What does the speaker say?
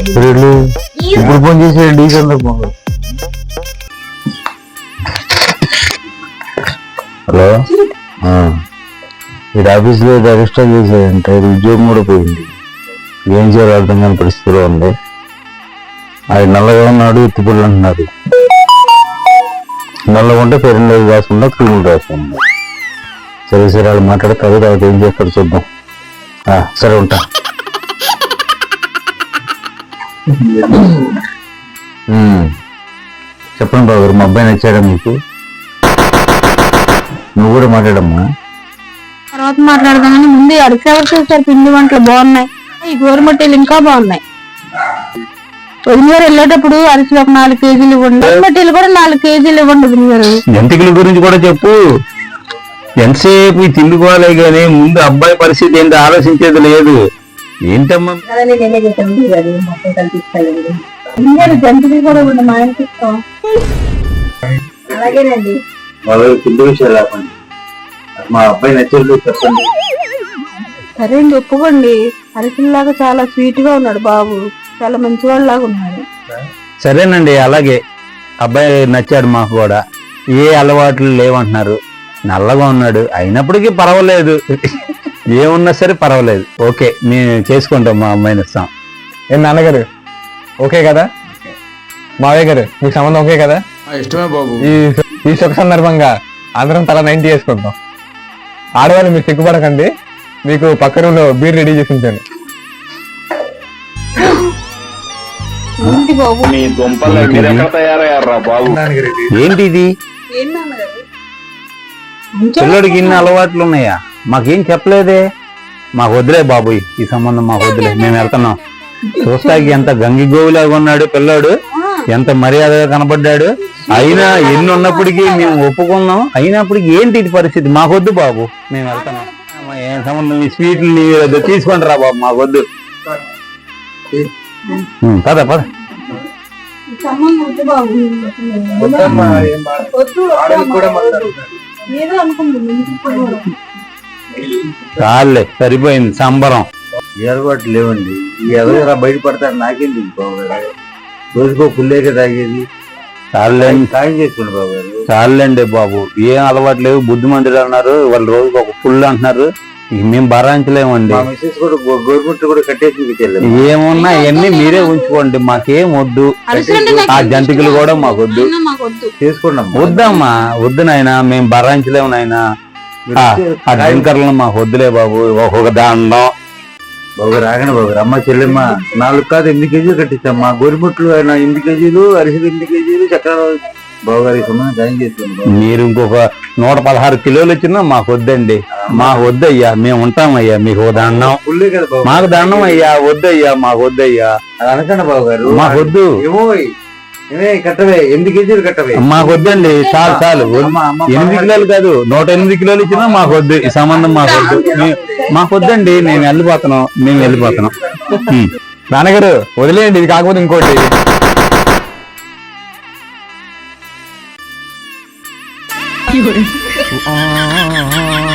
ఇప్పుడు ఫోన్ చేసి డీ సందర్భంలో. హలో, ఇక్కడ ఆఫీస్లో రిజిస్టర్ చేసేయంటే ఉద్యోగం కూడా పోయింది. ఏం చేయాలో అర్థం కాని పరిస్థితిలో ఉంది. ఆయన నల్లగా ఉన్నాడు, ఎత్తిపళ్ళు అంటున్నారు. నల్లగా ఉంటే పెరిగి రాసుకుంటా, క్రీములు రాసుకుంటా. సరే సరే వాళ్ళు మాట్లాడతారు, తర్వాత ఏం చేస్తారో చూద్దాం. సరే ఉంటా. చెప్పండి బాబు గారు, మా అబ్బాయి నచ్చాడా మీకు? నువ్వు కూడా మాట్లాడమ్మా. తర్వాత మాట్లాడదామని ముందు అరిసేవరు చూసారు. పిండి వంటలు బాగున్నాయి, ఈ గోరుమట్టెలు ఇంకా బాగున్నాయి. వదిలిగారు వెళ్ళేటప్పుడు అరిసెలు ఒక 4 కేజీలు ఇవ్వండి, గోరుమట్టెలు కూడా 4 కేజీలు ఇవ్వండి. వదిలిగారు జంతికల గురించి కూడా చెప్పు. ఎంతసేపు ఈ తిండుకోవాలి కానీ ముందు అబ్బాయి పరిస్థితి ఏంటి ఆలోచించేది లేదు. ఏంటమ్మా జంతికలు కూడా ఇవ్వండి, మా ఇంటికి ఇస్తాం. అలాగేనండి. వాళ్ళ తిండి విషయాలు లేపండి. మా అబ్బాయి నచ్చేది చెప్పండి. సరే అండి, ఒప్పుకోండి. అరిసెల్లాగా చాలా స్వీట్ గా ఉన్నాడు బాబు, చాలా మంచివాళ్ళ లాగా ఉన్నాడు. సరేనండి, అలాగే అబ్బాయి నచ్చాడు మాకు కూడా. ఏ అలవాట్లు లేవంటున్నారు. నల్లగా ఉన్నాడు, అయినప్పటికీ పర్వాలేదు. ఏమున్నా సరే పర్వాలేదు. ఓకే, మేము చేసుకుంటాం, మా అమ్మాయిని ఇస్తాం. ఏం నాన్నగారు ఓకే కదా? మావయ్య గారు మీకు సంబంధం ఓకే కదా? ఇష్టమే బాబు. ఈ శుభ సందర్భంగా అందరం తల 90 చేసుకుంటాం. ఆడవాళ్ళు మీరు సిగ్గుపడకండి, మీకు పక్క రూమ్ లో బీర్ రెడీ చేసి ఉంచాను. మీ దుంపలు మీరెక్కడ తయారయ్యారా బాబు? ఏంటి ఇది? పిల్లడికి ఇన్ని అలవాట్లు ఉన్నాయా? మాకేం చెప్పలేదే. మాకు వద్దులే బాబు, ఈ సంబంధం మాకు వద్దులే, మేము వెళ్తున్నాం. చూస్తాకి ఎంత గంగి గోవులాగా ఉన్నాడు పిల్లాడు, ఎంత మర్యాదగా కనబడ్డాడు. అయినా ఎన్ని ఉన్నప్పటికీ మేము ఒప్పుకున్నాం. అయినప్పటికీ ఏంటి ఇది పరిస్థితి? మాకొద్దు బాబు, మేము వెళ్తున్నాం. ఏం సంబంధం? ఈ స్వీట్లు తీసుకొని రా బాబు, మాకొద్దు. పద పద. చాలే, సరిపోయింది సంబరం. ఏర్పాటు లేవండి. ఈ ఎవరు బయటపడతారు నాకేం తెలుసు బాబు గారు. రోజుకో పుల్లేక తాగేది. చాలండి, సాయం చేసుకోండి బాబు గారు. చాలండి బాబు, ఏం అలవాటు లేవు. బుద్ధిమంతులు అన్నారు, వాళ్ళు రోజుకు ఒక పుల్లు అంటున్నారు. మేము భరాంచలేమండి. గవర్నమెంట్ కూడా కట్టేసి ఏమున్నా ఇవన్నీ మీరే ఉంచుకోండి, మాకేం వద్దు. ఆ జంతికలు కూడా మాకు వద్దు, చేసుకోండి. వద్దమ్మా, వద్దు నాయన, మేము భరాంచలేము నాయన. ఆ డ్రింకర్లను మాకు వద్దులే బాబు. ఒక దాంట్లో బాబు రాగండి బాబు. అమ్మ చెల్లెమ్మ 4 కాదు 8 కేజీలు కట్టించమ్మా. గోరిముట్లు 8 కేజీలు, అరిసెలు 8 కేజీలు, చక్కెర బాబు గారి జాయిన్ చేసుకోండి. మీరు ఇంకొక 116 కిలోలు వచ్చినా మాకు వద్దండి. మాకు వద్దయ్యా, మేము ఉంటామయ్యా. మీకు దండం, మాకు దండం అయ్యా. వద్దయ్యా, మాకు వద్దయ్యా. అది అనకండి బాబు గారు, మాకు వద్దు. కట్టవే 8 కేజీలు కట్టవే, మాకు వద్దండి. చాలు చాలు, 8 కిలోలు కాదు 108 కిలోలు ఇచ్చినా మాకు వద్దు. ఈ సంబంధం మాకు వద్దు, మాకు వద్దండి. మేము వెళ్ళిపోతున్నాం. నాన్నగారు వదిలేయండి, ఇది కాకపోతే ఇంకోటి.有人。